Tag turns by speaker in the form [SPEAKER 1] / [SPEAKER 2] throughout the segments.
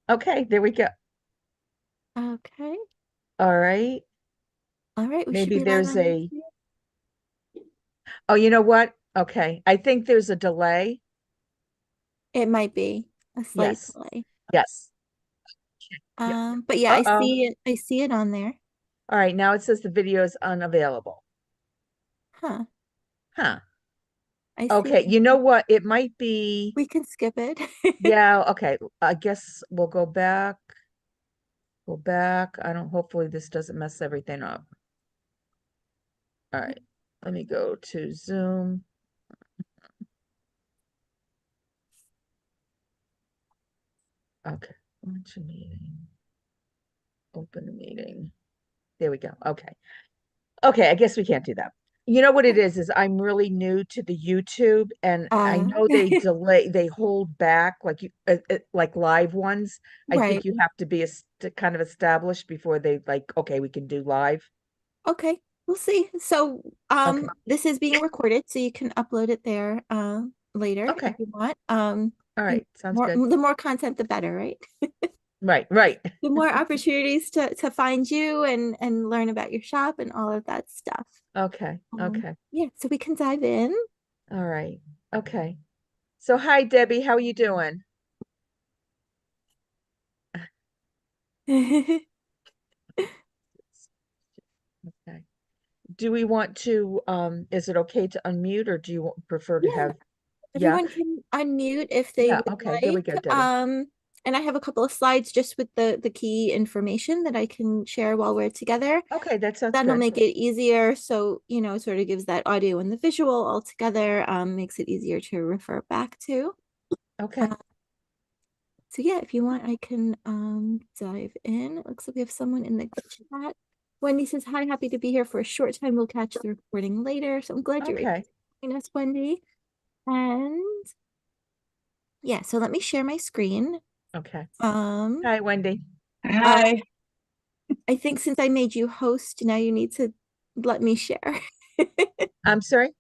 [SPEAKER 1] Okay, there we go.
[SPEAKER 2] Okay.
[SPEAKER 1] All right.
[SPEAKER 2] All right. We should
[SPEAKER 1] Maybe
[SPEAKER 2] be live
[SPEAKER 1] there's
[SPEAKER 2] on
[SPEAKER 1] a,
[SPEAKER 2] YouTube.
[SPEAKER 1] oh, you know what? Okay. I think there's a delay.
[SPEAKER 2] It might be a slight
[SPEAKER 1] Yes.
[SPEAKER 2] delay.
[SPEAKER 1] Yes. Yeah.
[SPEAKER 2] But yeah, I
[SPEAKER 1] Uh-oh.
[SPEAKER 2] see it. I see it on there.
[SPEAKER 1] All right. Now it says the video is unavailable.
[SPEAKER 2] Huh.
[SPEAKER 1] Huh.
[SPEAKER 2] I see
[SPEAKER 1] Okay.
[SPEAKER 2] it.
[SPEAKER 1] You know what? It might be,
[SPEAKER 2] We can skip it.
[SPEAKER 1] yeah. Okay. I guess we'll go back. Go back. I don't, hopefully this doesn't mess everything up. All right. Let me go to Zoom. Okay. Launch a meeting. Open a meeting. There we go. Okay. Okay, I guess we can't do that. You know what it is I'm really new to the YouTube and I
[SPEAKER 2] Uh,
[SPEAKER 1] know they delay, they hold back like like live ones. I think
[SPEAKER 2] right.
[SPEAKER 1] you have to be kind of established before they like, okay, we can do live.
[SPEAKER 2] Okay. We'll see. So,
[SPEAKER 1] Okay.
[SPEAKER 2] this is being recorded, so you can upload it there later if
[SPEAKER 1] Okay.
[SPEAKER 2] you want.
[SPEAKER 1] All
[SPEAKER 2] You know,
[SPEAKER 1] right. Sounds good.
[SPEAKER 2] the more content, the better, right?
[SPEAKER 1] Right, right.
[SPEAKER 2] The more opportunities to find you and learn about your shop and all of that stuff.
[SPEAKER 1] Okay. Okay.
[SPEAKER 2] Yeah, so we can dive in.
[SPEAKER 1] All right. Okay. So hi Debbie, how are you doing? Okay. Do we want to is it okay to unmute or do you prefer to
[SPEAKER 2] Yeah,
[SPEAKER 1] have, yeah?
[SPEAKER 2] everyone can unmute if they
[SPEAKER 1] Yeah,
[SPEAKER 2] would
[SPEAKER 1] okay. There we
[SPEAKER 2] like.
[SPEAKER 1] go, Debbie.
[SPEAKER 2] And I have a couple of slides just with the key information that I can share while we're together.
[SPEAKER 1] Okay, that sounds
[SPEAKER 2] That'll
[SPEAKER 1] good.
[SPEAKER 2] make it easier. So, it sort of gives that audio and the visual all together, makes it easier to refer back to.
[SPEAKER 1] Okay.
[SPEAKER 2] Uh, so yeah, if you want, I can dive in. It looks like we have someone in the chat. Wendy says, hi, happy to be here for a short time. We'll catch the recording later. So I'm glad you're able
[SPEAKER 1] Okay.
[SPEAKER 2] to join us, Wendy. And yeah, so let me share my screen.
[SPEAKER 1] Okay.
[SPEAKER 2] Um,
[SPEAKER 1] Hi, Wendy.
[SPEAKER 2] uh,
[SPEAKER 3] Hi.
[SPEAKER 2] I think since I made you host, now you need to let me share.
[SPEAKER 1] I'm sorry?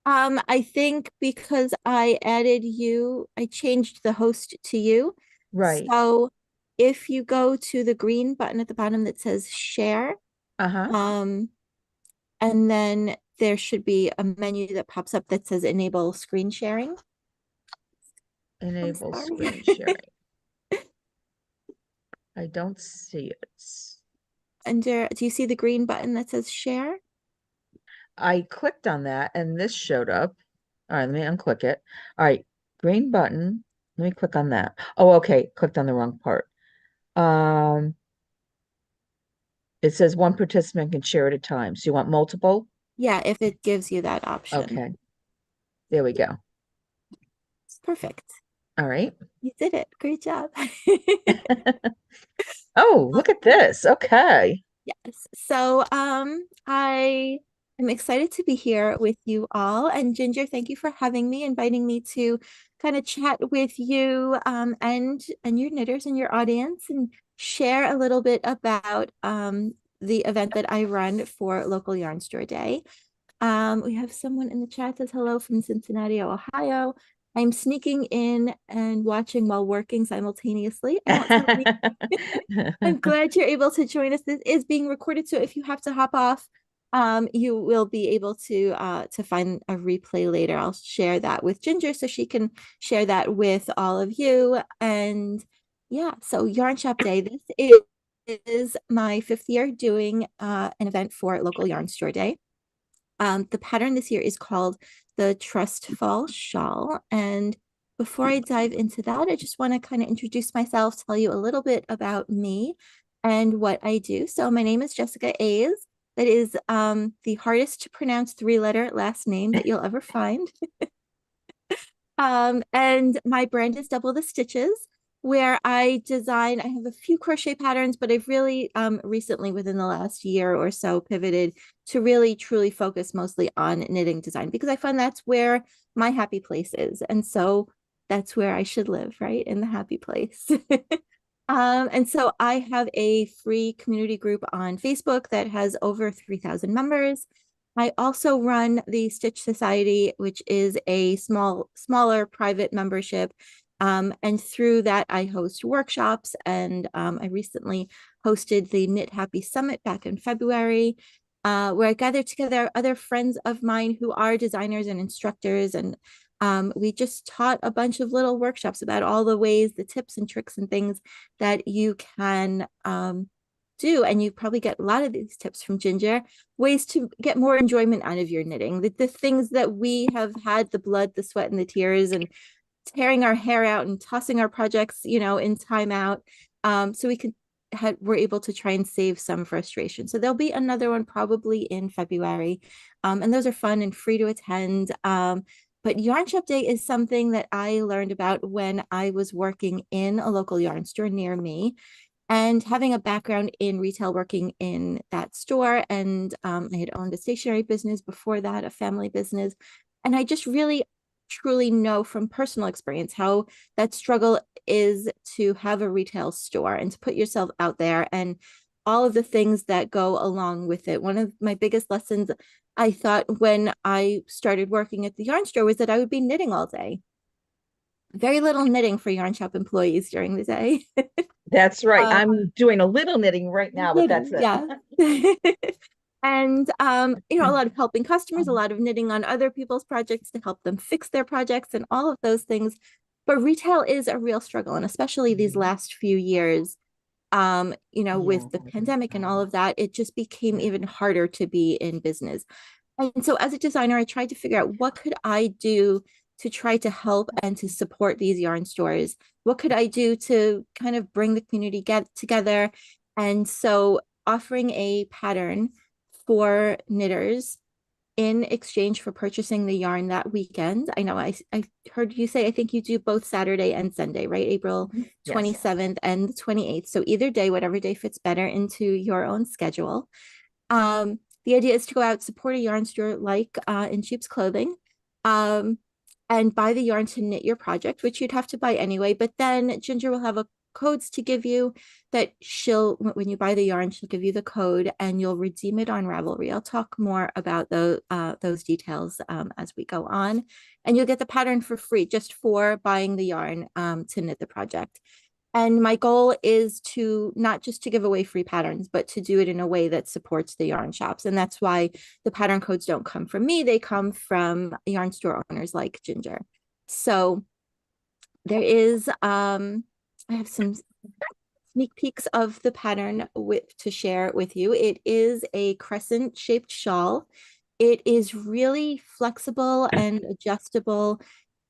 [SPEAKER 2] I think because I added you, I changed the host to you.
[SPEAKER 1] Right.
[SPEAKER 2] So if you go to the green button at the bottom that says share,
[SPEAKER 1] Uh-huh.
[SPEAKER 2] um, and then there should be a menu that pops up that says enable screen sharing. I'm
[SPEAKER 1] Enable
[SPEAKER 2] sorry.
[SPEAKER 1] screen sharing. I don't see it.
[SPEAKER 2] Under, do you see the green button that says share?
[SPEAKER 1] I clicked on that and this showed up. All right, let me unclick it. All right, green button. Let me click on that. Oh, okay. Clicked on the wrong part. Um, it says one participant can share at a time. So you want multiple?
[SPEAKER 2] Yeah, if it gives you that option.
[SPEAKER 1] Okay. There we go.
[SPEAKER 2] Perfect.
[SPEAKER 1] All right.
[SPEAKER 2] You did it. Great job.
[SPEAKER 1] Oh, look at this. Okay.
[SPEAKER 2] Yes. So, I am excited to be here with you all. And Ginger, thank you for having me, inviting me to kind of chat with you, and your knitters and your audience and share a little bit about the event that I run for Local Yarn Store Day. We have someone in the chat says hello from Cincinnati, Ohio. I'm sneaking in and watching while working simultaneously. I won't tell any. I'm glad you're able to join us. This is being recorded, so if you have to hop off, you will be able to find a replay later. I'll share that with Ginger so she can share that with all of you. And yeah, so Yarn Shop Day. Is my fifth year doing an event for Local Yarn Store Day. The pattern this year is called the Trust Fall Shawl. And before I dive into that, I just want to kind of introduce myself, tell you a little bit about me and what I do. So my name is Jessica Ayers. That is the hardest to pronounce three-letter last name that you'll ever find. And my brand is Double the Stitches, where I have a few crochet patterns, but I've really recently, within the last year or so, pivoted to really truly focus mostly on knitting design because I find that's where my happy place is. And so that's where I should live, right? In the happy place. And so I have a free community group on Facebook that has over 3,000 members. I also run the Stitch Society, which is a smaller private membership And through that, I host workshops, and I recently hosted the Knit Happy Summit back in February, where I gathered together other friends of mine who are designers and instructors. And we just taught a bunch of little workshops about all the ways, the tips and tricks and things that you can do. And you probably get a lot of these tips from Ginger, ways to get more enjoyment out of your knitting, the things that we have had the blood, the sweat, and the tears, and tearing our hair out and tossing our projects, in timeout. So we're able to try and save some frustration. So there'll be another one probably in February. And those are fun and free to attend. But Yarn Shop Day is something that I learned about when I was working in a local yarn store near me, and having a background in retail, working in that store. And I had owned a stationery business before that, a family business. And I just really truly know from personal experience how that struggle is to have a retail store and to put yourself out there, and all of the things that go along with it. One of my biggest lessons, I thought, when I started working at the yarn store, was that I would be knitting all day. Very little knitting for yarn shop employees during the day.
[SPEAKER 1] That's right.
[SPEAKER 2] um,
[SPEAKER 1] I'm doing a little knitting right now, but that's
[SPEAKER 2] knitting,
[SPEAKER 1] it.
[SPEAKER 2] yeah. And a lot of helping customers, a lot of knitting on other people's projects to help them fix their projects and all of those things. But retail is a real struggle, and especially these last few years,
[SPEAKER 1] Yeah.
[SPEAKER 2] with the pandemic and all of that, it just became even harder to be in business. And so as a designer, I tried to figure out, what could I do to try to help and to support these yarn stores? What could I do to kind of bring the community get together? And so offering a pattern for knitters in exchange for purchasing the yarn that weekend. I know I heard you say, I think you do both Saturday and Sunday, right? April
[SPEAKER 1] Yes.
[SPEAKER 2] 27th and the 28th. So either day, whatever day fits better into your own schedule. The idea is to go out, support a yarn store like In Sheep's Clothing, um, and buy the yarn to knit your project, which you'd have to buy anyway. But then Ginger will have codes to give you, that when you buy the yarn, she'll give you the code and you'll redeem it on Ravelry. I'll talk more about those details as we go on. And you'll get the pattern for free just for buying the yarn to knit the project. And my goal is to not just to give away free patterns, but to do it in a way that supports the yarn shops. And that's why the pattern codes don't come from me. They come from yarn store owners like Ginger. So there is, I have some sneak peeks of the pattern to share with you. It is a crescent shaped shawl. It is really flexible and adjustable.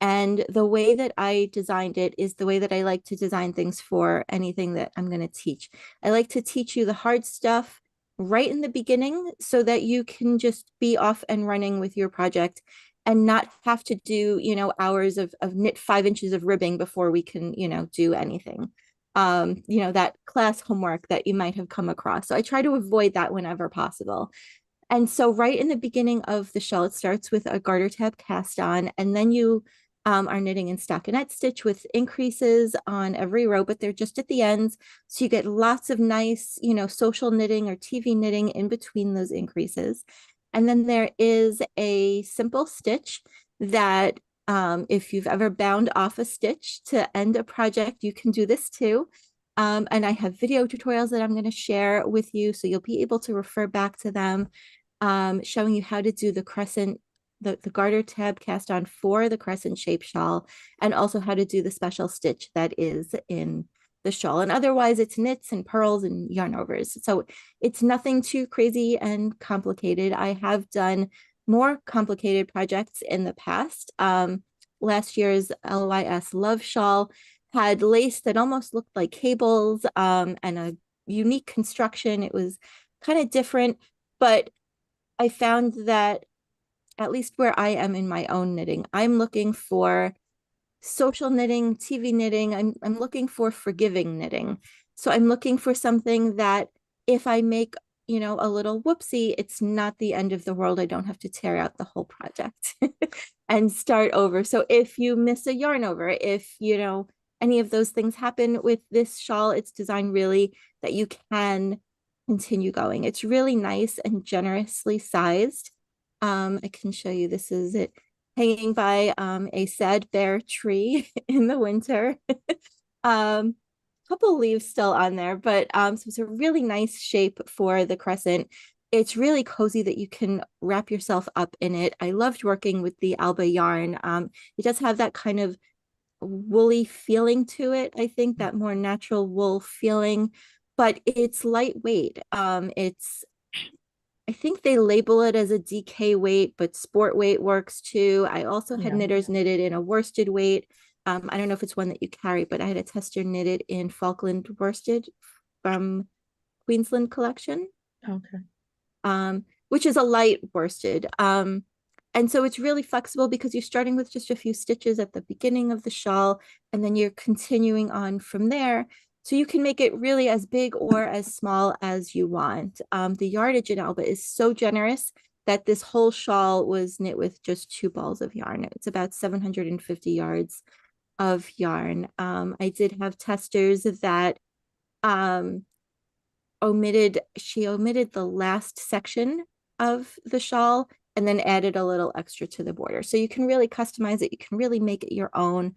[SPEAKER 2] And the way that I designed it is the way that I like to design things for anything that I'm going to teach. I like to teach you the hard stuff right in the beginning so that you can just be off and running with your project and not have to do, hours of knit 5 inches of ribbing before we can, do anything. That class homework that you might have come across. So I try to avoid that whenever possible. And so right in the beginning of the shawl, it starts with a garter tab cast on, and then you are knitting in stockinette stitch with increases on every row, but they're just at the ends. So you get lots of nice, social knitting or TV knitting in between those increases. And then there is a simple stitch that if you've ever bound off a stitch to end a project, you can do this too. And I have video tutorials that I'm going to share with you, so you'll be able to refer back to them, showing you how to do the crescent, the garter tab cast on for the crescent shape shawl, and also how to do the special stitch that is in the shawl. And otherwise it's knits and purls and yarn overs. So it's nothing too crazy and complicated. I have done more complicated projects in the past. Last year's LYS Love Shawl had lace that almost looked like cables, and a unique construction. It was kind of different, but I found that, at least where I am in my own knitting, I'm looking for social knitting, TV knitting. I'm looking for forgiving knitting. So I'm looking for something that, if I make, a little whoopsie, it's not the end of the world. I don't have to tear out the whole project and start over. So if you miss a yarn over, if, any of those things happen with this shawl, it's designed really that you can continue going. It's really nice and generously sized. I can show you, this is it. hanging by a sad bare tree in the winter. um, couple leaves still on there, but so it's a really nice shape for the crescent. It's really cozy that you can wrap yourself up in it. I loved working with the Alba yarn. It does have that kind of woolly feeling to it. I think that more natural wool feeling, but it's lightweight. It's I think they label it as a DK weight, but sport weight works too. I also had
[SPEAKER 1] Yeah.
[SPEAKER 2] knitters knitted in a worsted weight. I don't know if it's one that you carry, but I had a tester knitted in Falkland worsted from Queensland collection,
[SPEAKER 1] Okay.
[SPEAKER 2] which is a light worsted. And so it's really flexible because you're starting with just a few stitches at the beginning of the shawl, and then you're continuing on from there. So you can make it really as big or as small as you want. The yardage in Alba is so generous that this whole shawl was knit with just 2 balls of yarn. It's about 750 yards of yarn. I did have testers that um, she omitted the last section of the shawl and then added a little extra to the border. So you can really customize it. You can really make it your own.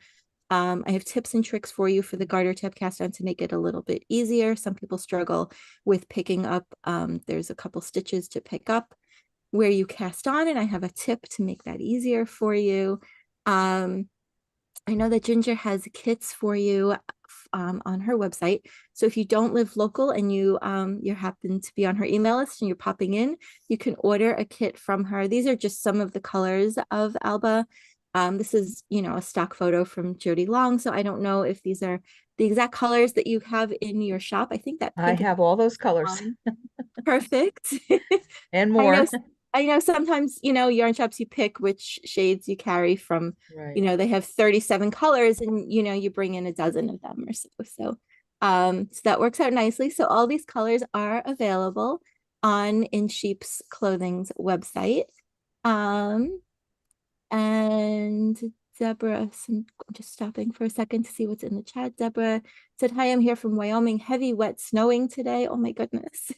[SPEAKER 2] I have tips and tricks for you for the garter tab cast on to make it a little bit easier. Some people struggle with picking up. There's a couple stitches to pick up where you cast on, and I have a tip to make that easier for you. Um, I know that Ginger has kits for you on her website. So if you don't live local and you happen to be on her email list and you're popping in, you can order a kit from her. These are just some of the colors of Alba. This is, a stock photo from Jody Long. So I don't know if these are the exact colors that you have in your shop. I think that
[SPEAKER 1] I
[SPEAKER 2] pink is
[SPEAKER 1] have all those colors
[SPEAKER 2] on. Perfect.
[SPEAKER 1] and
[SPEAKER 2] I know
[SPEAKER 1] more.
[SPEAKER 2] I know sometimes, yarn shops you pick which shades you carry from,
[SPEAKER 1] Right.
[SPEAKER 2] they have 37 colors and you bring in a dozen of them or so. So that works out nicely. So all these colors are available on In Sheep's Clothing's website. Um and Deborah, I'm just stopping for a second to see what's in the chat. Deborah said, "Hi, I'm here from Wyoming. Heavy, wet, snowing today. Oh my goodness."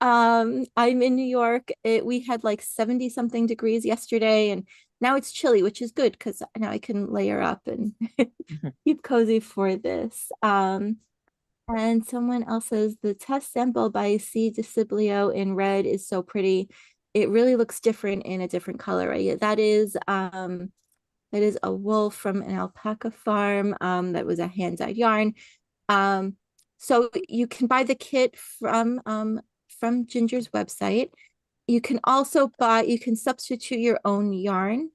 [SPEAKER 2] I'm in New York. We had like 70 something degrees yesterday, and now it's chilly, which is good because now I can layer up and
[SPEAKER 1] Mhm.
[SPEAKER 2] keep cozy for this. And someone else says the test sample by C. DeCiblio in red is so pretty. It really looks different in a different color, right? That is a wool from an alpaca farm. That was a hand-dyed yarn. Um, so you can buy the kit from Ginger's website. You can substitute your own yarn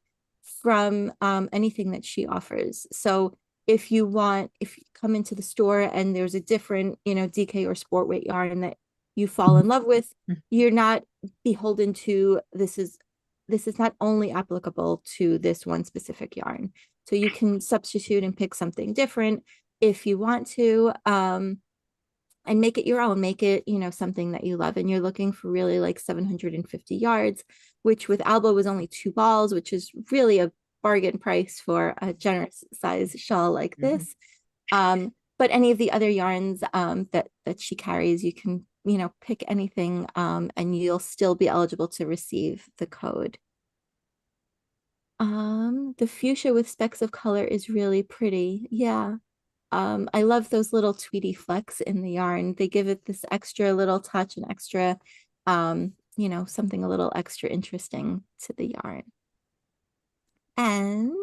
[SPEAKER 2] from anything that she offers. So if you come into the store and there's a different, DK or sport weight yarn that you fall in love with, you're not beholden to this is not only applicable to this one specific yarn. So you can substitute and pick something different if you want to. And make it your own, make it, something that you love. And you're looking for really like 750 yards, which with Alba was only 2 balls, which is really a bargain price for a generous size shawl like
[SPEAKER 1] Mhm.
[SPEAKER 2] this. But any of the other yarns that she carries, you can, pick anything, and you'll still be eligible to receive the code. The fuchsia with specks of color is really pretty. Yeah. I love those little tweedy flecks in the yarn. They give it this extra little touch and extra, something a little extra interesting to the yarn. And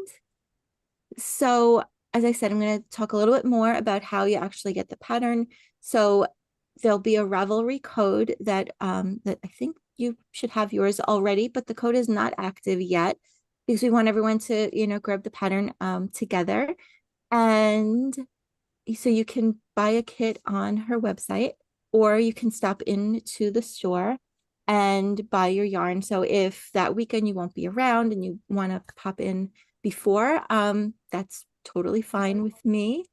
[SPEAKER 2] so, as I said, I'm going to talk a little bit more about how you actually get the pattern. So there'll be a Ravelry code that I think you should have yours already, but the code is not active yet because we want everyone to, grab the pattern together. And so you can buy a kit on her website, or you can stop into the store and buy your yarn. So if that weekend you won't be around and you want to pop in before, that's totally fine with me.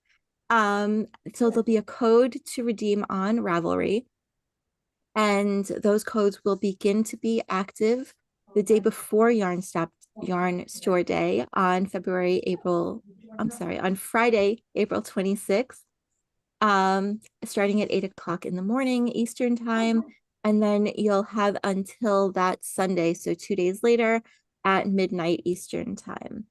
[SPEAKER 2] So there'll be a code to redeem on Ravelry, and those codes will begin to be active the day before Yarn Store Day on on Friday, April 26th, starting at 8 o'clock in the morning Eastern time. And then you'll have until that Sunday, so 2 days later, at midnight Eastern time.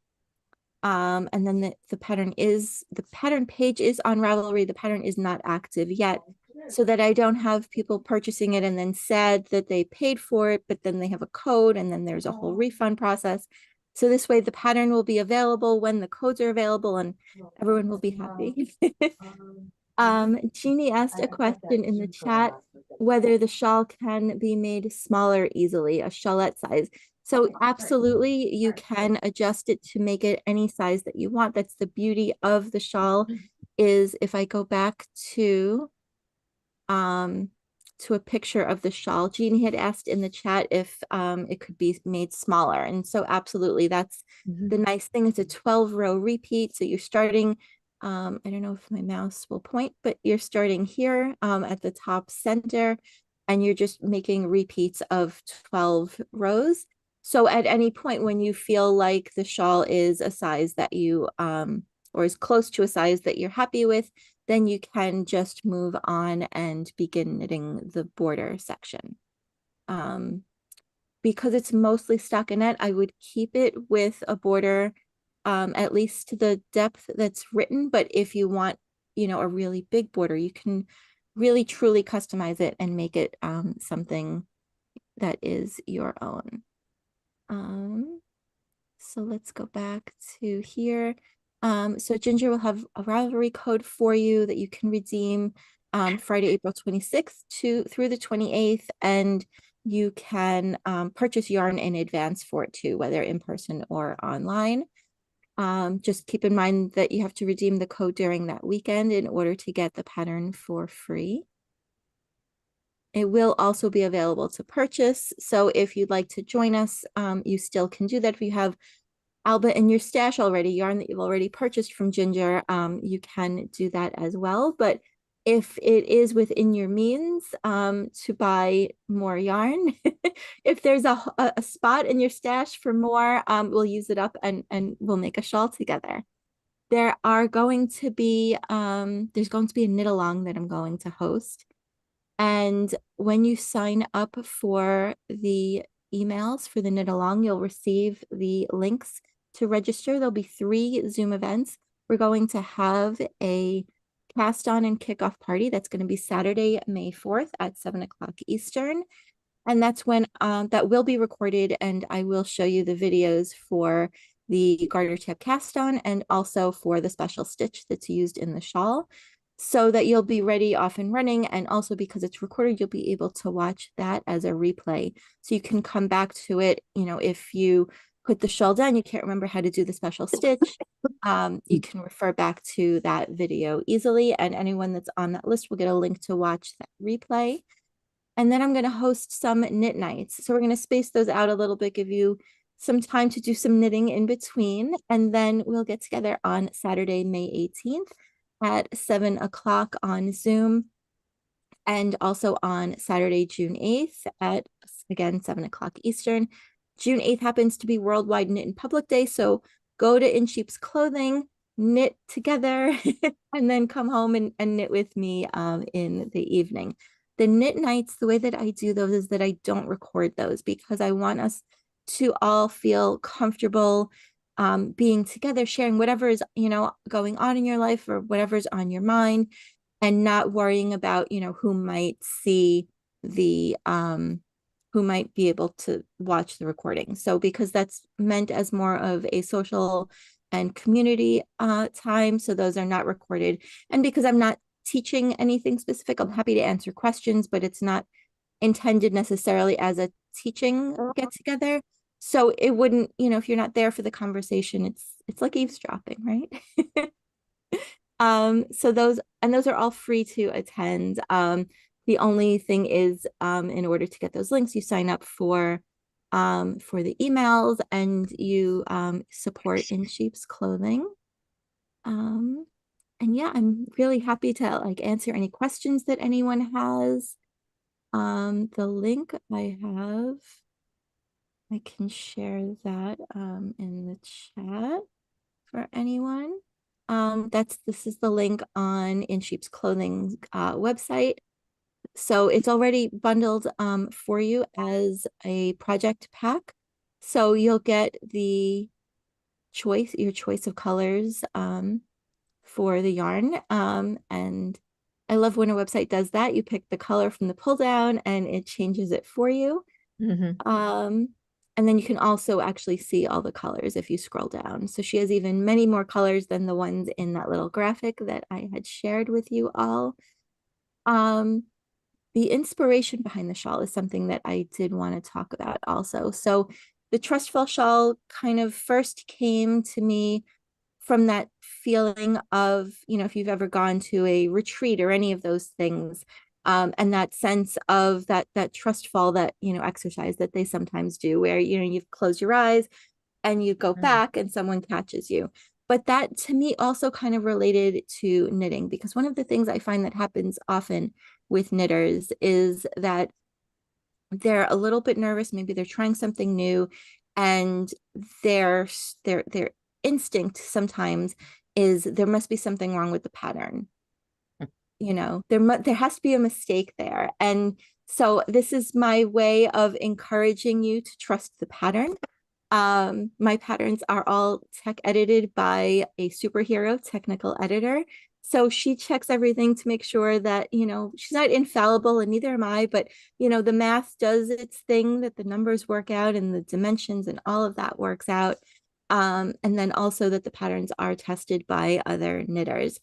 [SPEAKER 2] And then the pattern page is on Ravelry. The pattern is not active yet, so that I don't have people purchasing it and then sad that they paid for it, but then they have a code and then there's a whole refund process. So this way the pattern will be available when the codes are available and everyone will be happy. Jeannie asked a question in the chat whether the shawl can be made smaller easily, a shawlette size. So absolutely, you can adjust it to make it any size that you want. That's the beauty of the shawl is if I go back um, to a picture of the shawl, Jeannie had asked in the chat if it could be made smaller. And so absolutely, that's the nice thing. It's a 12 row repeat. So you're starting, I don't know if my mouse will point, but you're starting here at the top center and you're just making repeats of 12 rows. So at any point when you feel like the shawl is a size that you, or is close to a size that you're happy with, then you can just move on and begin knitting the border section. Because it's mostly stockinette, I would keep it with a border at least to the depth that's written. But if you want, a really big border, you can really truly customize it and make it something that is your own. So let's go back to here. So Ginger will have a Ravelry code for you that you can redeem Friday, April 26th through the 28th. And you can purchase yarn in advance for it too, whether in person or online. Just keep in mind that you have to redeem the code during that weekend in order to get the pattern for free. It will also be available to purchase. So if you'd like to join us, you still can do that. If you have Alba in your stash already, yarn that you've already purchased from Ginger, you can do that as well. But if it is within your means to buy more yarn, if there's a spot in your stash for more, we'll use it up and we'll make a shawl together. There are going to be, there's going to be a knit along that I'm going to host. And when you sign up for the emails for the knit along, you'll receive the links to register. There'll be 3 Zoom events. We're going to have a cast on and kickoff party. That's going to be Saturday, May 4th at 7 o'clock Eastern. And that's when that will be recorded, and I will show you the videos for the garter tab cast on and also for the special stitch that's used in the shawl, so that you'll be ready, off and running. And also because it's recorded, you'll be able to watch that as a replay. So you can come back to it, if you put the shawl down, you can't remember how to do the special stitch, you can refer back to that video easily. And anyone that's on that list will get a link to watch that replay. And then I'm going to host some knit nights. So we're going to space those out a little bit, give you some time to do some knitting in between. And then we'll get together on Saturday, May 18th at 7 o'clock on Zoom. And also on Saturday, June 8th at, again, 7 o'clock Eastern. June 8th happens to be Worldwide Knit in Public Day. So go to In Sheep's Clothing, knit together, and then come home and knit with me in the evening. The knit nights, the way that I do those is that I don't record those because I want us to all feel comfortable being together, sharing whatever is, going on in your life or whatever's on your mind, and not worrying about, who might see the, who might be able to watch the recording. So because that's meant as more of a social and community time, so those are not recorded. And because I'm not teaching anything specific, I'm happy to answer questions, but it's not intended necessarily as a teaching get together. So it wouldn't, if you're not there for the conversation, it's like eavesdropping, right? So those are all free to attend. The only thing is, in order to get those links, you sign up for the emails and you support In Sheep's Clothing. And yeah, I'm really happy to answer any questions that anyone has. The link I have, I can share that in the chat for anyone. This is the link on In Sheep's Clothing website. So it's already bundled for you as a project pack. So you'll get your choice of colors for the yarn. And I love when a website does that. You pick the color from the pull down and it changes it for you.
[SPEAKER 1] Hmm.
[SPEAKER 2] Um, and then you can also actually see all the colors if you scroll down. So she has even many more colors than the ones in that little graphic that I had shared with you all. Um, the inspiration behind the shawl is something that I did want to talk about also. So the Trust Fall Shawl kind of first came to me from that feeling of, if you've ever gone to a retreat or any of those things, and that sense of that trust fall, that, exercise that they sometimes do where, you close your eyes and you go back and someone catches you. But that to me also kind of related to knitting, because one of the things I find that happens often with knitters is that they're a little bit nervous. Maybe they're trying something new, and their their instinct sometimes is there must be something wrong with the pattern. There has to be a mistake there. And so this is my way of encouraging you to trust the pattern. My patterns are all tech edited by a superhero technical editor. So she checks everything to make sure that, she's not infallible, and neither am I, but, the math does its thing, that the numbers work out and the dimensions and all of that works out. And then also that the patterns are tested by other knitters.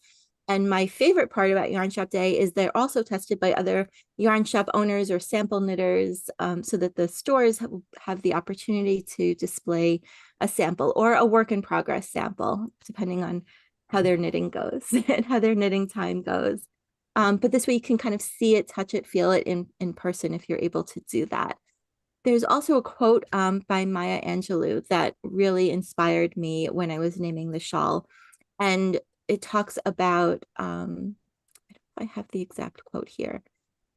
[SPEAKER 2] And my favorite part about Yarn Shop Day is they're also tested by other yarn shop owners or sample knitters, so that the stores have the opportunity to display a sample or a work in progress sample, depending on how their knitting goes and how their knitting time goes. But this way you can kind of see it, touch it, feel it in person if you're able to do that. There's also a quote by Maya Angelou that really inspired me when I was naming the shawl. And it talks about, I have the exact quote here.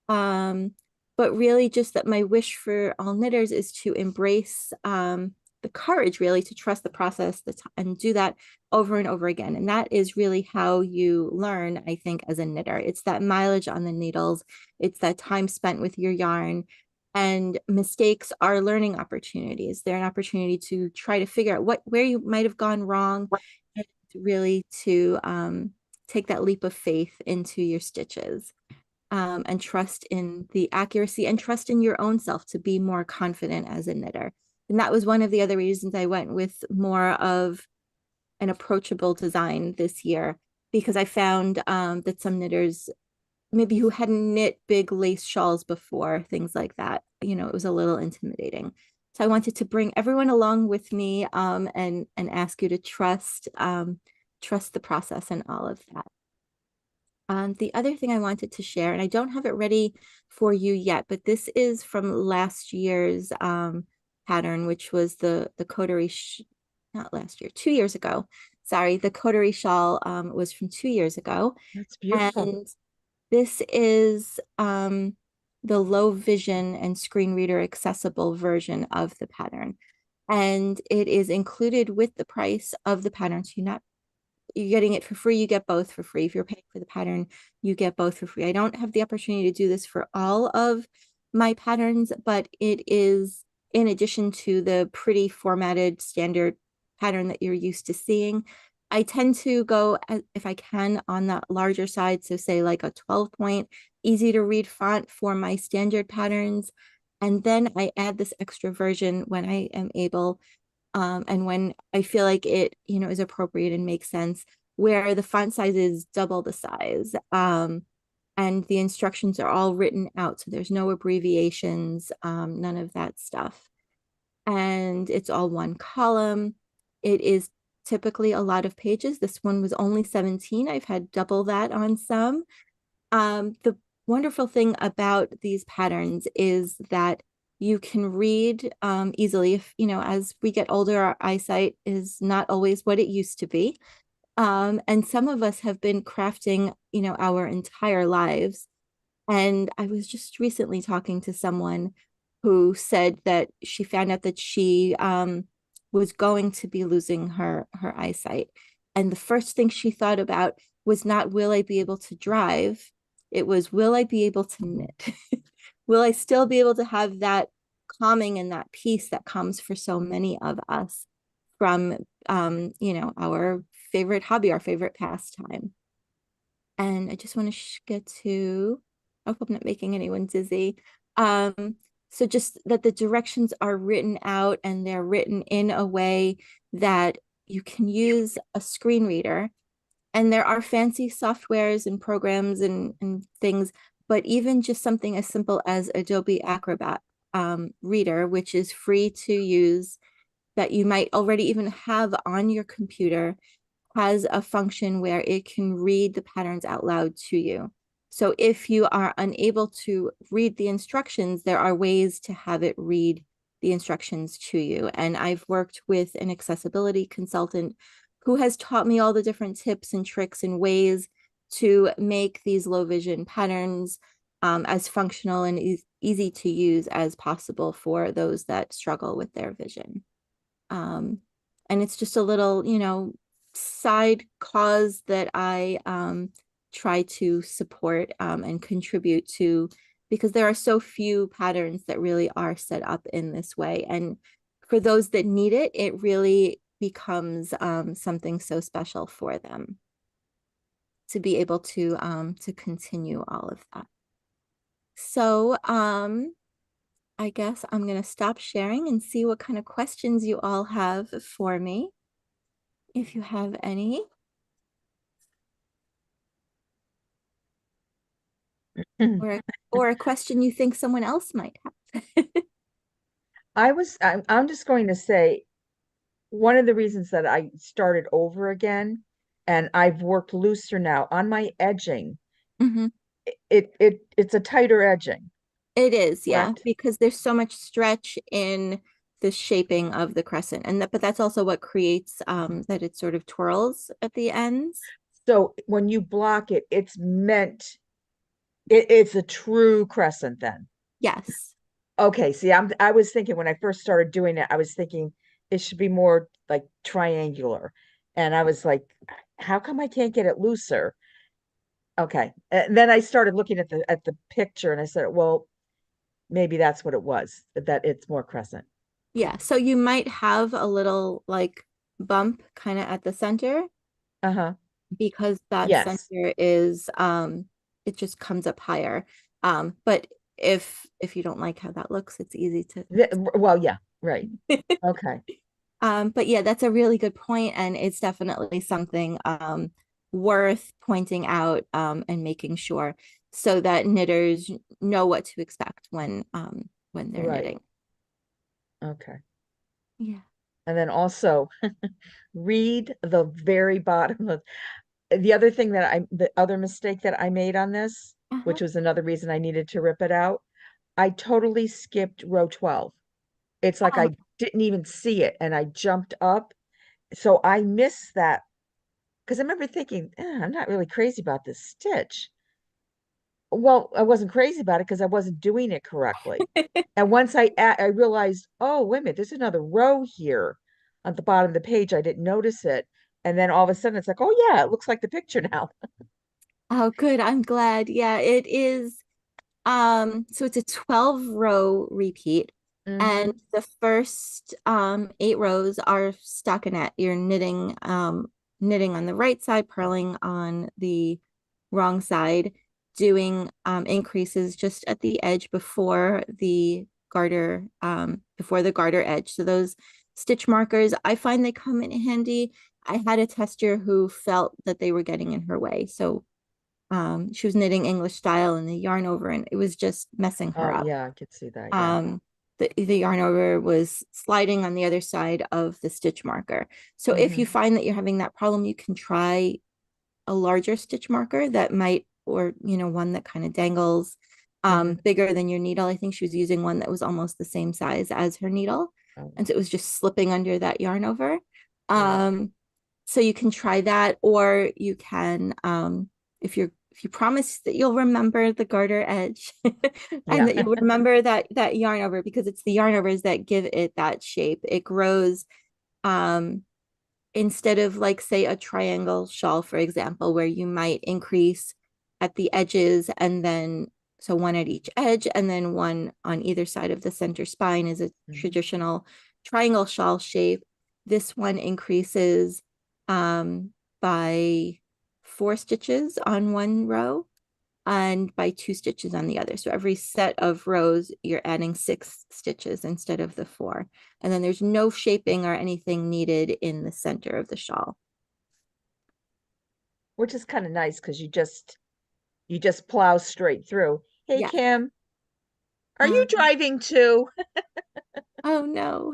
[SPEAKER 2] Um, but really just that my wish for all knitters is to embrace the courage really to trust the process and do that over and over again. And that is really how you learn, I think, as a knitter. It's that mileage on the needles. It's that time spent with your yarn. And mistakes are learning opportunities. They're an opportunity to try to figure out where you might have gone wrong, and really to take that leap of faith into your stitches, and trust in the accuracy and trust in your own self to be more confident as a knitter. And that was one of the other reasons I went with more of an approachable design this year, because I found that some knitters, maybe who hadn't knit big lace shawls before, things like that, it was a little intimidating. So I wanted to bring everyone along with me, and ask you to trust the process and all of that. The other thing I wanted to share, and I don't have it ready for you yet, but this is from last year's pattern, which was the coterie, not last year, 2 years ago. Sorry, the coterie shawl was from 2 years ago.
[SPEAKER 1] That's beautiful.
[SPEAKER 2] And this is the low vision and screen reader accessible version of the pattern. And it is included with the price of the pattern. So you're getting it for free. You get both for free. If you're paying for the pattern, you get both for free. I don't have the opportunity to do this for all of my patterns, but it is in addition to the pretty formatted standard pattern that you're used to seeing. I tend to go, if I can, on the larger side. So say like a 12 point, easy to read font for my standard patterns. And then I add this extra version when I am able, and when I feel like it, is appropriate and makes sense, where the font size is double the size, and the instructions are all written out, so there's no abbreviations, none of that stuff, and it's all one column. It is typically a lot of pages. This one was only 17. I've had double that on some. The wonderful thing about these patterns is that you can read easily. If, as we get older, our eyesight is not always what it used to be. And some of us have been crafting, our entire lives. And I was just recently talking to someone who said that she found out that she was going to be losing her eyesight. And the first thing she thought about was not, will I be able to drive? It was, will I be able to knit? Will I still be able to have that calming and that peace that comes for so many of us from our favorite hobby, our favorite pastime. And I just want to get to, I hope I'm not making anyone dizzy. Um, so just that the directions are written out and they're written in a way that you can use a screen reader. And there are fancy softwares and programs and things, but even just something as simple as Adobe Acrobat Reader, which is free to use, that you might already even have on your computer, has a function where it can read the patterns out loud to you. So if you are unable to read the instructions, there are ways to have it read the instructions to you. And I've worked with an accessibility consultant who has taught me all the different tips and tricks and ways to make these low vision patterns as functional and easy to use as possible for those that struggle with their vision. Um, and it's just a little, side cause that I try to support and contribute to, because there are so few patterns that really are set up in this way. And for those that need it, it really becomes something so special for them to be able to continue all of that. So I guess I'm going to stop sharing and see what kind of questions you all have for me, if you have any. or a, or a question you think someone else might have.
[SPEAKER 1] I'm just going to say one of the reasons that I started over again and I've worked looser now on my edging,
[SPEAKER 2] Mhm.
[SPEAKER 1] it's a tighter edging,
[SPEAKER 2] It is, yeah,
[SPEAKER 1] correct?
[SPEAKER 2] because there's so much stretch in the shaping of the crescent, and but that's also what creates that it sort of twirls at the ends.
[SPEAKER 1] So when you block it, it's a true crescent then.
[SPEAKER 2] Yes.
[SPEAKER 1] Okay, see, I was thinking when I first started doing it, I was thinking it should be more like triangular. And I was like, how come I can't get it looser? Okay. And then I started looking at the picture and I said, well, maybe that's what it was, that it's more crescent.
[SPEAKER 2] Yeah. So you might have a little like bump kind of at the center
[SPEAKER 1] Uh-huh.
[SPEAKER 2] because that
[SPEAKER 1] Yes.
[SPEAKER 2] center is it just comes up higher. But if you don't like how that looks, it's easy to
[SPEAKER 1] Well, yeah, right. Okay.
[SPEAKER 2] But yeah, that's a really good point, and it's definitely something worth pointing out and making sure so that knitters know what to expect when they're
[SPEAKER 1] Right.
[SPEAKER 2] knitting.
[SPEAKER 1] Okay.
[SPEAKER 2] Yeah.
[SPEAKER 1] And then also read the very bottom of the other thing the other mistake that I made on this,
[SPEAKER 2] Uh-huh.
[SPEAKER 1] which was another reason I needed to rip it out, I totally skipped row 12. It's like
[SPEAKER 2] Oh,
[SPEAKER 1] I didn't even see it and I jumped up. So I missed that because I remember thinking, I'm not really crazy about this stitch. Well, I wasn't crazy about it because I wasn't doing it correctly. And once I realized, oh, wait a minute, there's another row here at the bottom of the page. I didn't notice it. And then all of a sudden it's like, oh yeah, it looks like the picture now.
[SPEAKER 2] oh, good. I'm glad. Yeah, it is. So it's a 12 row repeat, and
[SPEAKER 1] Hmm.
[SPEAKER 2] the first 8 rows are stockinette. You're knitting on the right side, purling on the wrong side, doing increases just at the edge before the garter edge. So those stitch markers, I find they come in handy. I had a tester who felt that they were getting in her way. So she was knitting English style and the yarn over, and it was just messing her
[SPEAKER 1] Oh
[SPEAKER 2] up.
[SPEAKER 1] yeah, I could see that. Yeah.
[SPEAKER 2] Um, the yarn over was sliding on the other side of the stitch marker. So if
[SPEAKER 1] Hmm.
[SPEAKER 2] you find that you're having that problem, you can try a larger stitch marker that might, or one that kind of dangles
[SPEAKER 1] Hmm.
[SPEAKER 2] bigger than your needle. I think she was using one that was almost the same size as her needle.
[SPEAKER 1] Oh,
[SPEAKER 2] And so it was just slipping under that yarn over.
[SPEAKER 1] right.
[SPEAKER 2] Um, so you can try that, or you can, if you promise that you'll remember the garter edge and
[SPEAKER 1] Yeah.
[SPEAKER 2] that you'll remember that yarn over, because it's the yarn overs that give it that shape. It grows um instead of, like, say, a triangle shawl, for example, where you might increase at the edges and then So one at each edge, and then one on either side of the center spine is a
[SPEAKER 1] Mhm.
[SPEAKER 2] traditional triangle shawl shape. This one increases by 4 stitches on one row and by 2 stitches on the other. So every set of rows, you're adding 6 stitches instead of the 4. And then there's no shaping or anything needed in the center of the shawl.
[SPEAKER 1] Which is kind of nice because you just plow straight through. Hey
[SPEAKER 2] Yes.
[SPEAKER 1] Kim, are you
[SPEAKER 2] Um,
[SPEAKER 1] driving too?
[SPEAKER 2] oh no.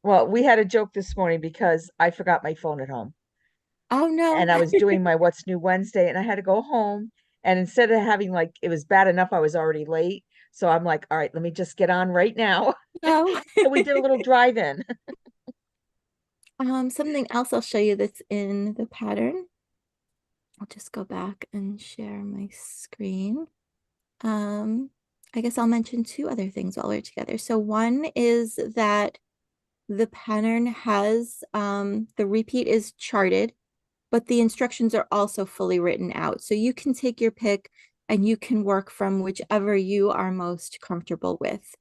[SPEAKER 1] Well, we had a joke this morning because I forgot my phone at home
[SPEAKER 2] Oh no.
[SPEAKER 1] and I was doing my What's New Wednesday and I had to go home. And instead of having like, it was bad enough I was already late. So I'm like, all right, let me just get on right now.
[SPEAKER 2] No.
[SPEAKER 1] So we did a little drive-in.
[SPEAKER 2] Something else I'll show you that's in the pattern. I'll just go back and share my screen. Um, I guess I'll mention 2 other things while we're together. So one is that the pattern has the repeat is charted, but the instructions are also fully written out. So you can take your pick and you can work from whichever you are most comfortable with.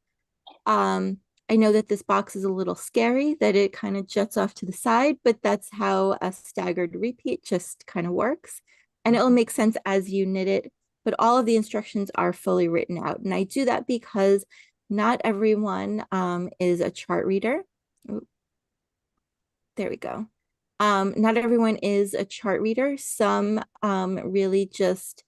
[SPEAKER 2] Um, I know that this box is a little scary, that it kind of juts off to the side, but that's how a staggered repeat just kind of works. And it'll make sense as you knit it, but all of the instructions are fully written out. And I do that because not everyone is a chart reader. Ooh, there we go. Not everyone is a chart reader. Some really just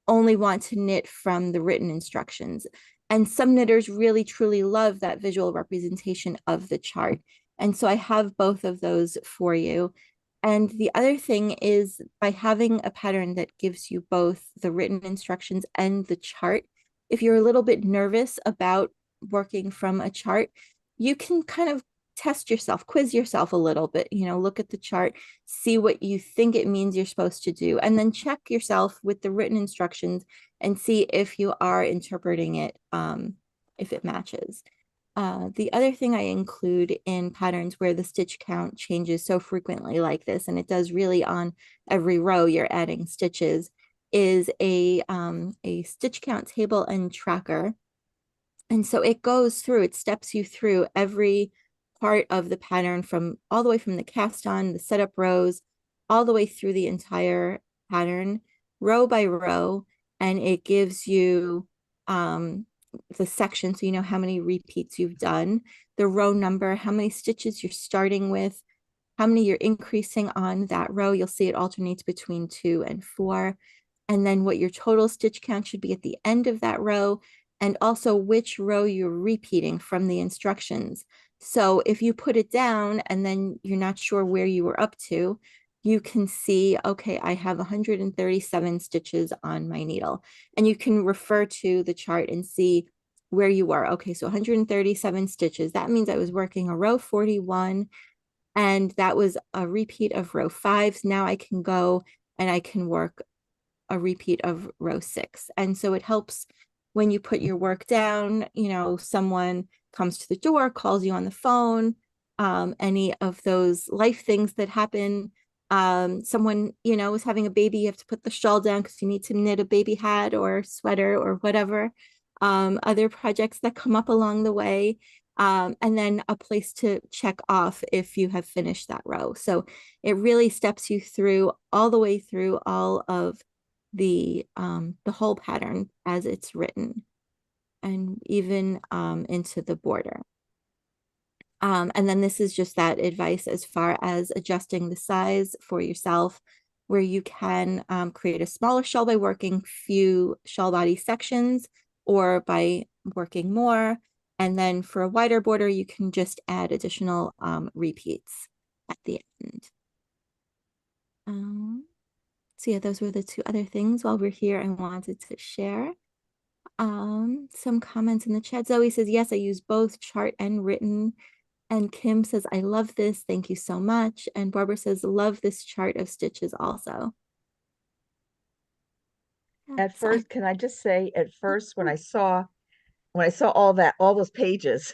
[SPEAKER 2] only want to knit from the written instructions. And some knitters really truly love that visual representation of the chart. And so I have both of those for you. And the other thing is by having a pattern that gives you both the written instructions and the chart, if you're a little bit nervous about working from a chart, you can kind of test yourself, quiz yourself a little bit, look at the chart, see what you think it means you're supposed to do, and then check yourself with the written instructions and see if you are interpreting it, if it matches. The other thing I include in patterns where the stitch count changes so frequently like this, and it does really on every row you're adding stitches, is a stitch count table and tracker. And so it goes through, it steps you through every part of the pattern from all the way from the cast on, the setup rows, all the way through the entire pattern, row by row. And it gives you the section so you know how many repeats you've done, the row number, how many stitches you're starting with, how many you're increasing on that row. You'll see it alternates between 2 and 4. And then what your total stitch count should be at the end of that row, and also which row you're repeating from the instructions. So if you put it down and then you're not sure where you were up to, you can see, okay, I have 137 stitches on my needle. And you can refer to the chart and see where you are. Okay, so 137 stitches. That means I was working a row 41 and that was a repeat of row 5. So now I can go and I can work a repeat of row 6. And so it helps when you put your work down, someone comes to the door, calls you on the phone, any of those life things that happen. Someone, is having a baby, you have to put the shawl down because you need to knit a baby hat or sweater or whatever. Other projects that come up along the way. And then a place to check off if you have finished that row. So it really steps you through all the way through all of the whole pattern as it's written, and even into the border. And then this is just that advice as far as adjusting the size for yourself, where you can create a smaller shawl by working few shawl body sections or by working more. And then for a wider border, you can just add additional repeats at the end. Um, so yeah, those were the 2 other things while we're here I wanted to share. Some comments in the chat. Zoe says, yes, I use both chart and written. And Kim says, I love this. Thank you so much. And Barbara says, love this chart of stitches also. Yeah,
[SPEAKER 1] At
[SPEAKER 2] so I,
[SPEAKER 1] first, can I just say, at
[SPEAKER 2] of
[SPEAKER 1] first, when I
[SPEAKER 2] course.
[SPEAKER 1] saw when I saw all those pages,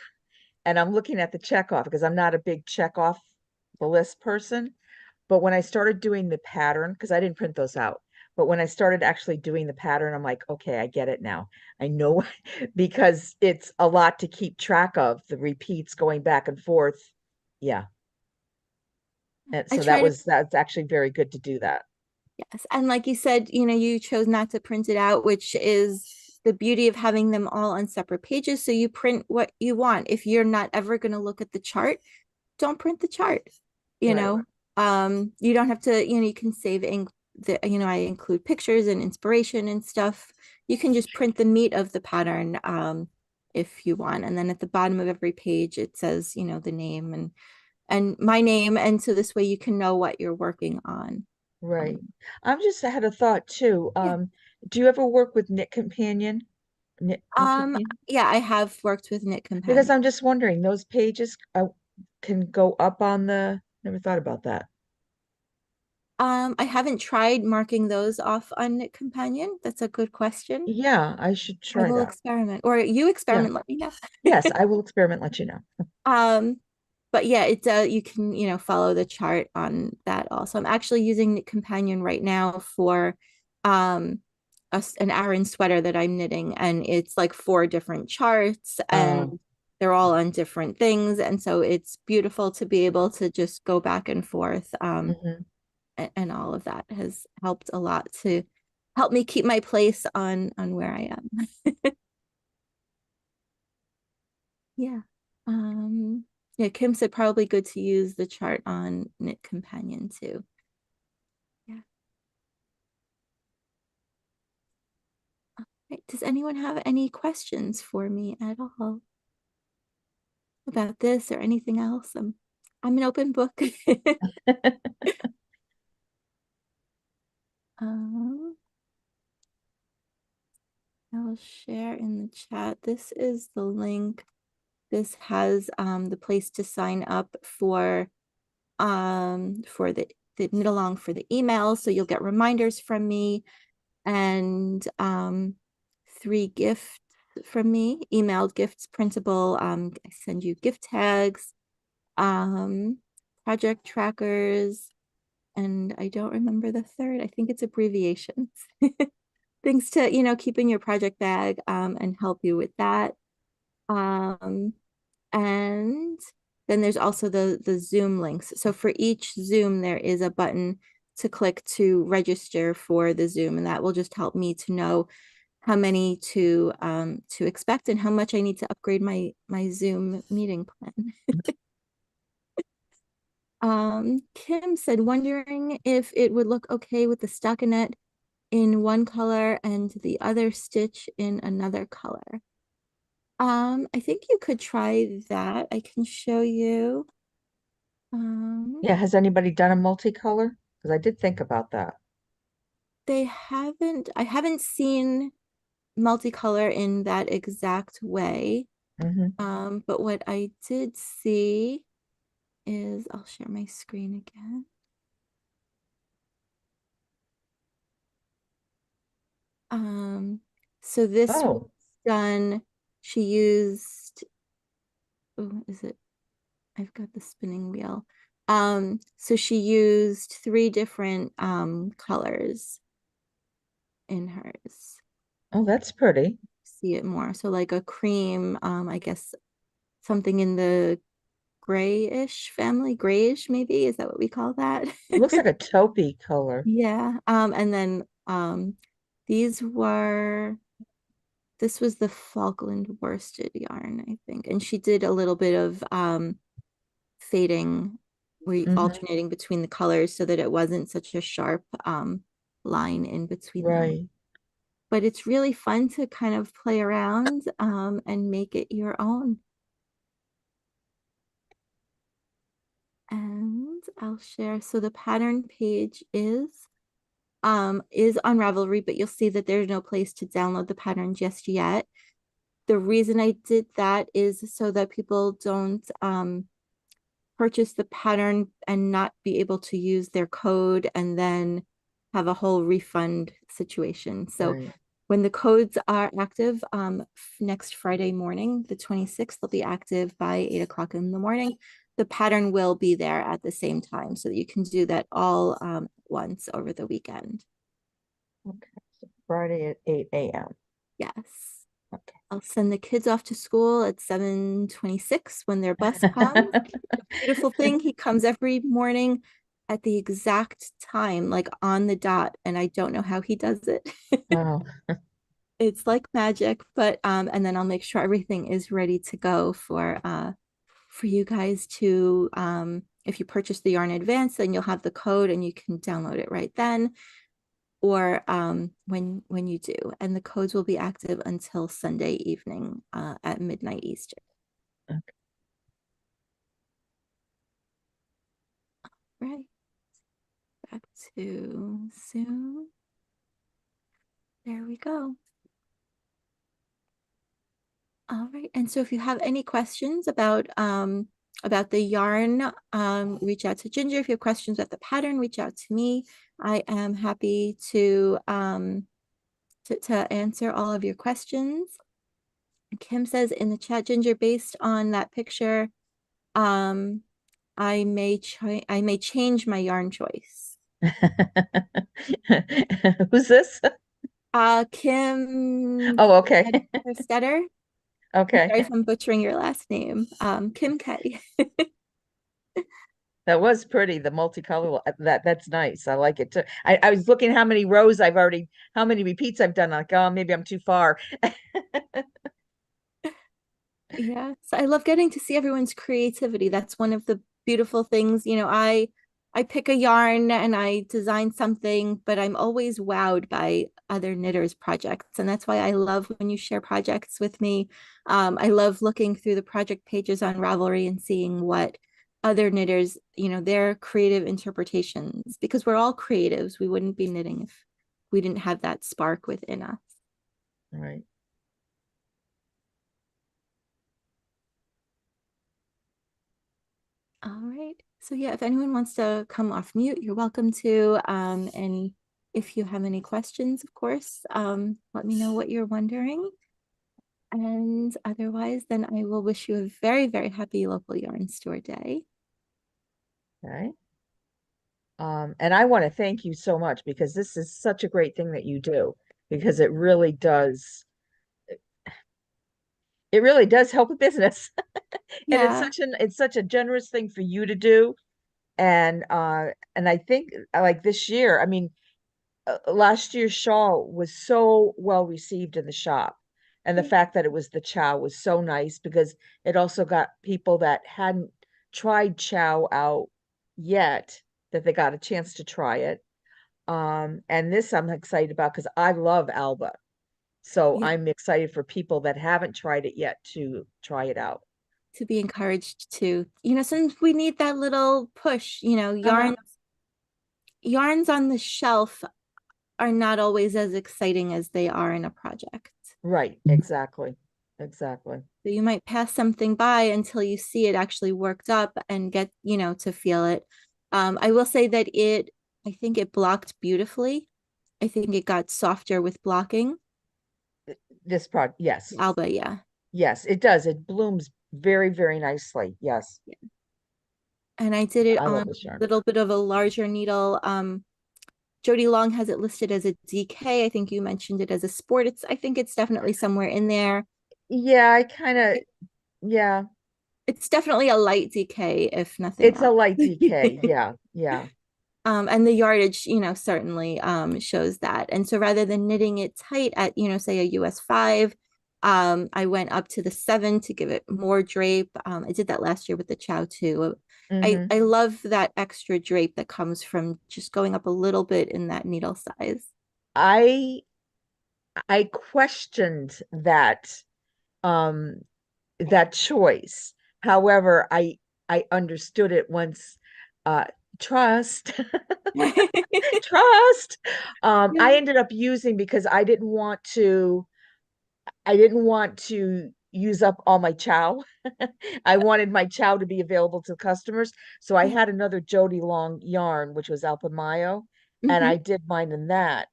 [SPEAKER 1] and I'm looking at the check off because I'm not a big check off the list person, but when I started doing the pattern, because I didn't print those out, But when I started actually doing the pattern, I'm like, okay, I get it now. I know because it's a lot to keep track of, the repeats going back and forth. Yeah. And
[SPEAKER 2] I
[SPEAKER 1] so
[SPEAKER 2] try to,
[SPEAKER 1] that's actually very good to do that.
[SPEAKER 2] yes. And like you said, you chose not to print it out, which is the beauty of having them all on separate pages. So you print what you want. If you're not ever going to look at the chart, don't print the chart. You
[SPEAKER 1] Right.
[SPEAKER 2] know, you don't have to, you can save I include pictures and inspiration and stuff. You can just print the meat of the pattern if you want. And then at the bottom of every page, it says, the name and my name. And so this way you can know what you're working on.
[SPEAKER 1] Right.
[SPEAKER 2] Um,
[SPEAKER 1] I had a thought too.
[SPEAKER 2] yeah.
[SPEAKER 1] Do you ever work with Knit Companion? Knit Companion?
[SPEAKER 2] Yeah, I have worked with Knit
[SPEAKER 1] Because
[SPEAKER 2] Companion.
[SPEAKER 1] I'm just wondering, those pages can go up on the, never thought about that.
[SPEAKER 2] I haven't tried marking those off on Knit Companion. That's a good question.
[SPEAKER 1] Yeah, I should
[SPEAKER 2] I
[SPEAKER 1] try
[SPEAKER 2] will
[SPEAKER 1] that.
[SPEAKER 2] experiment, or you
[SPEAKER 1] Yeah.
[SPEAKER 2] experiment, let me know.
[SPEAKER 1] Yes, I will experiment, let you know.
[SPEAKER 2] Um, but yeah, you can, follow the chart on that also. I'm actually using Knit Companion right now for um an Aran sweater that I'm knitting, and it's like four different charts and
[SPEAKER 1] Oh,
[SPEAKER 2] they're all on different things. And so it's beautiful to be able to just go back and forth.
[SPEAKER 1] hmm.
[SPEAKER 2] And all of that has helped a lot to help me keep my place on where I am. Yeah. Yeah, Kim said probably good to use the chart on Knit Companion too. Yeah. Right. Does anyone have any questions for me at all about this or anything else? I'm an open book. um, I'll share in the chat. This is the link. This has the place to sign up for the knit along for the email. So you'll get reminders from me and three gifts from me, emailed gifts, printable. I send you gift tags, um, project trackers, and I don't remember the third. I think it's abbreviations. Things to, keep in your project bag and help you with that. Um, and then there's also the Zoom links. So for each Zoom, there is a button to click to register for the Zoom, and that will just help me to know how many to expect and how much I need to upgrade my Zoom meeting plan. Kim said, wondering if it would look okay with the stockinette in one color and the other stitch in another color. I think you could try that. I can show you. Um,
[SPEAKER 1] Yeah, has anybody done a multicolor? Because I did think about that.
[SPEAKER 2] I haven't seen multicolor in that exact way.
[SPEAKER 1] Hmm.
[SPEAKER 2] But what I did see is, I'll share my screen again. Um, so this was
[SPEAKER 1] Oh,
[SPEAKER 2] done, she used, oh, is it? I've got the spinning wheel. So she used three different colors in hers.
[SPEAKER 1] oh, that's pretty.
[SPEAKER 2] See it more. So like a cream, I guess something in the grayish family, grayish maybe, is that what we call that?
[SPEAKER 1] It looks like a taupey color.
[SPEAKER 2] Yeah. And then these were this was the Falkland worsted yarn, I think. And she did a little bit of fading,
[SPEAKER 1] Hmm.
[SPEAKER 2] alternating between the colors so that it wasn't such a sharp line in between them.
[SPEAKER 1] Right.
[SPEAKER 2] But it's really fun to kind of play around and make it your own. And I'll share. So the pattern page is on Ravelry, but you'll see that there's no place to download the pattern just yet. The reason I did that is so that people don't purchase the pattern and not be able to use their code and then have a whole refund situation. So
[SPEAKER 1] Right.
[SPEAKER 2] when the codes are active next Friday morning, the 26th, they'll be active by 8 o'clock in the morning. The pattern will be there at the same time so that you can do that all once over the weekend.
[SPEAKER 1] Friday at 8 a.m.
[SPEAKER 2] Yes.
[SPEAKER 1] Okay.
[SPEAKER 2] I'll send the kids off to school at 7:26 when their bus comes. The beautiful thing, he comes every morning at the exact time, like on the dot, and I don't know how he does it.
[SPEAKER 1] Wow.
[SPEAKER 2] It's like magic, but and then I'll make sure everything is ready to go for you guys to if you purchase the yarn in advance, then you'll have the code and you can download it right then, or when you do. And the codes will be active until Sunday evening at midnight Eastern.
[SPEAKER 1] Okay.
[SPEAKER 2] Right. Back to Zoom. There we go. All right. And so if you have any questions about the yarn, reach out to Ginger. If you have questions about the pattern, reach out to me. I am happy to answer all of your questions. Kim says in the chat, Ginger, based on that picture, um, I may change my yarn choice.
[SPEAKER 1] Who's this?
[SPEAKER 2] Kim
[SPEAKER 1] Oh, okay.
[SPEAKER 2] Stetter. I'm
[SPEAKER 1] Okay.
[SPEAKER 2] sorry if I'm butchering your last name. Kim K.
[SPEAKER 1] That was pretty, the multicolor. That's nice. I like it too. I was looking how many rows I've already, how many repeats I've done. Like, oh, maybe I'm too far.
[SPEAKER 2] Yeah, so I love getting to see everyone's creativity. That's one of the beautiful things. I pick a yarn and I design something, but I'm always wowed by other knitters' projects. And that's why I love when you share projects with me. I love looking through the project pages on Ravelry and seeing what other knitters, their creative interpretations, because we're all creatives. We wouldn't be knitting if we didn't have that spark within us.
[SPEAKER 1] Right.
[SPEAKER 2] All right. So yeah, if anyone wants to come off mute, you're welcome to. And if you have any questions, of course, let me know what you're wondering. And otherwise, then I will wish you a very, very happy local yarn store day.
[SPEAKER 1] Right. And I want to thank you so much because this is such a great thing that you do because it really does help a business. And
[SPEAKER 2] Yeah.
[SPEAKER 1] it's such a generous thing for you to do. And I think like this year, I mean, last year's shawl was so well received in the shop. And the fact that it was the chow was so nice because it also got people that hadn't tried chow out yet that they got a chance to try it. And this I'm excited about because I love Alba. So
[SPEAKER 2] Yeah.
[SPEAKER 1] I'm excited for people that haven't tried it yet to try it out.
[SPEAKER 2] To be encouraged to, since we need that little push,
[SPEAKER 1] Uh-huh.
[SPEAKER 2] yarns on the shelf are not always as exciting as they are in a project.
[SPEAKER 1] Right, exactly. Exactly.
[SPEAKER 2] So you might pass something by until you see it actually worked up and get, to feel it. I will say that I think it blocked beautifully. I think it got softer with blocking.
[SPEAKER 1] This part, yes.
[SPEAKER 2] Alba, yeah.
[SPEAKER 1] Yes, it does. It blooms very, very nicely. Yes.
[SPEAKER 2] And I did it
[SPEAKER 1] I
[SPEAKER 2] on
[SPEAKER 1] love
[SPEAKER 2] a
[SPEAKER 1] this yarn.
[SPEAKER 2] little bit of a larger needle. Jody Long has it listed as a DK. I think you mentioned it as a sport. I think it's definitely somewhere in there.
[SPEAKER 1] Yeah, I kind of, yeah.
[SPEAKER 2] It's definitely a light DK, if nothing
[SPEAKER 1] It's a
[SPEAKER 2] else.
[SPEAKER 1] light DK. Yeah, yeah.
[SPEAKER 2] And the yardage, certainly shows that. And so rather than knitting it tight at, say a US 5, I went up to the 7 to give it more drape. I did that last year with the Chow too.
[SPEAKER 1] Hmm.
[SPEAKER 2] I love that extra drape that comes from just going up a little bit in that needle size.
[SPEAKER 1] I I questioned um that choice. However, I understood it once. Uh, trust, trust. I
[SPEAKER 2] Yeah.
[SPEAKER 1] ended up using because I didn't want to use up all my chow. I wanted my chow to be available to customers. So I had another Jody Long yarn, which was Alpamayo, and
[SPEAKER 2] Mhm.
[SPEAKER 1] I did mine in that.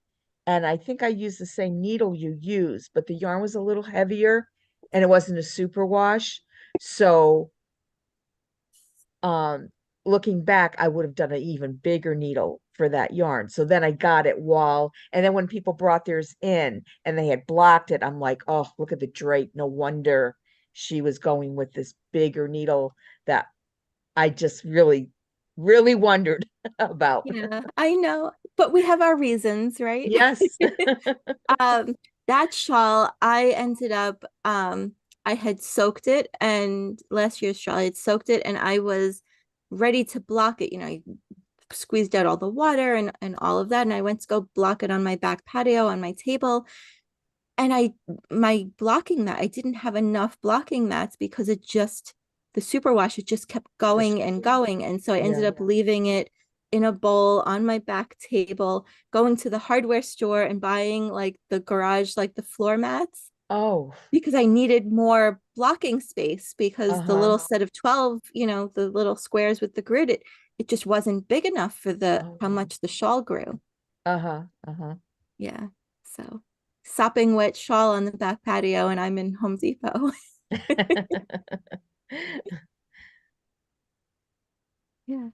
[SPEAKER 1] And I think I used the same needle you use, but the yarn was a little heavier and it wasn't a super wash. So looking back, I would have done an even bigger needle for that yarn. So then I got it wall. And then when people brought theirs in and they had blocked it, I'm like, oh, look at the drape. No wonder she was going with this bigger needle that I just really, really wondered about.
[SPEAKER 2] Yeah, I know, but we have our reasons, right?
[SPEAKER 1] Yes.
[SPEAKER 2] Um, that shawl, I ended up, I had soaked it, and last year's shawl, I had soaked it and I was ready to block it. I squeezed out all the water and all of that. And I went to go block it on my back patio on my table. And my blocking mat, I didn't have enough blocking mats because the superwash, it just kept
[SPEAKER 1] Just,
[SPEAKER 2] going and going. And so I ended
[SPEAKER 1] yeah.
[SPEAKER 2] up leaving it in a bowl on my back table, going to the hardware store and buying like the garage, like the floor mats,
[SPEAKER 1] Oh,
[SPEAKER 2] because I needed more blocking space because the
[SPEAKER 1] uh-huh.
[SPEAKER 2] little set of 12, the little squares with the grid, it just wasn't big enough for the
[SPEAKER 1] Oh,
[SPEAKER 2] how much the shawl grew.
[SPEAKER 1] uh-huh. Uh-huh.
[SPEAKER 2] Yeah. So sopping wet shawl on the back patio, and I'm in Home Depot. Yeah.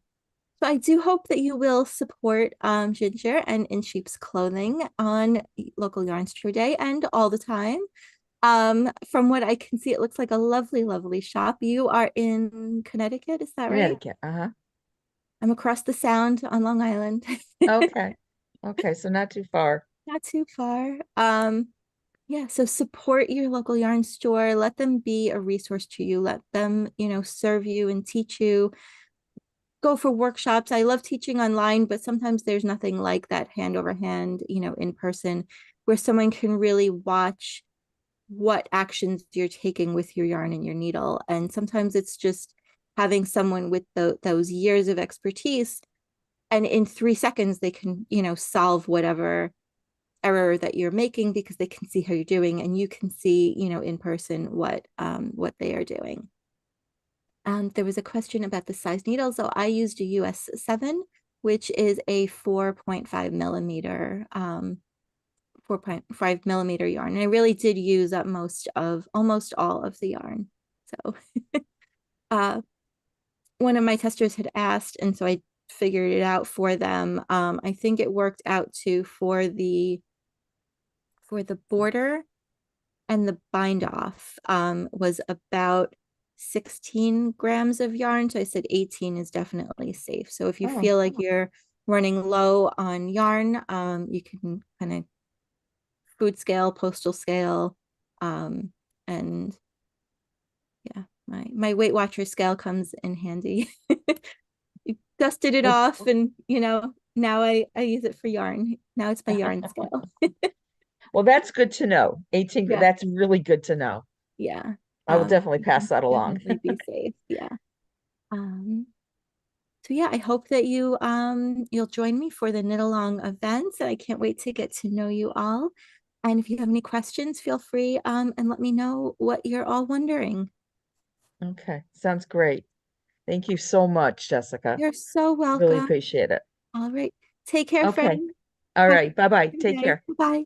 [SPEAKER 2] So I do hope that you will support Ginger and In Sheep's Clothing on local yarn store day and all the time. From what I can see, it looks like a lovely, lovely shop. You are in Connecticut, is that right?
[SPEAKER 1] Connecticut. Uh-huh.
[SPEAKER 2] I'm across the Sound on Long Island.
[SPEAKER 1] Okay. Okay, so not too far.
[SPEAKER 2] Not too far. Yeah, so support your local yarn store. Let them be a resource to you. Let them, serve you and teach you. Go for workshops. I love teaching online, but sometimes there's nothing like that hand over hand, in person, where someone can really watch what actions you're taking with your yarn and your needle. And sometimes it's just having someone with those years of expertise, and in 3 seconds they can, solve whatever error that you're making because they can see how you're doing, and you can see, in person what they are doing. There was a question about the size needle. So I used a US 7, which is a 4.5 millimeter 4.5 millimeter yarn. And I really did use up almost all of the yarn. So uh, one of my testers had asked, and so I figured it out for them. I think it worked out to for the border and the bind off was about 16 grams of yarn. So I said 18 is definitely safe. So if you
[SPEAKER 1] Oh,
[SPEAKER 2] feel like you're running low on yarn, you can kind of food scale, postal scale, and yeah, my Weight Watcher scale comes in handy. You dusted it
[SPEAKER 1] well,
[SPEAKER 2] off, and now I use it for yarn. Now it's my yarn scale.
[SPEAKER 1] well, that's good to know. 18,
[SPEAKER 2] Yeah,
[SPEAKER 1] that's really good to know.
[SPEAKER 2] yeah.
[SPEAKER 1] I will definitely
[SPEAKER 2] You
[SPEAKER 1] pass
[SPEAKER 2] can
[SPEAKER 1] that along.
[SPEAKER 2] definitely be safe. Yeah. Um, so yeah, I hope that you'll join me for the knit along events. I can't wait to get to know you all. And if you have any questions, feel free and let me know what you're all wondering.
[SPEAKER 1] Okay, sounds great. Thank you so much, Jessica.
[SPEAKER 2] You're so
[SPEAKER 1] Really
[SPEAKER 2] welcome.
[SPEAKER 1] appreciate it.
[SPEAKER 2] All right. Take care,
[SPEAKER 1] Okay.
[SPEAKER 2] friend.
[SPEAKER 1] All
[SPEAKER 2] Have
[SPEAKER 1] right. Bye-bye.
[SPEAKER 2] a good
[SPEAKER 1] Take
[SPEAKER 2] day.
[SPEAKER 1] care.
[SPEAKER 2] Bye.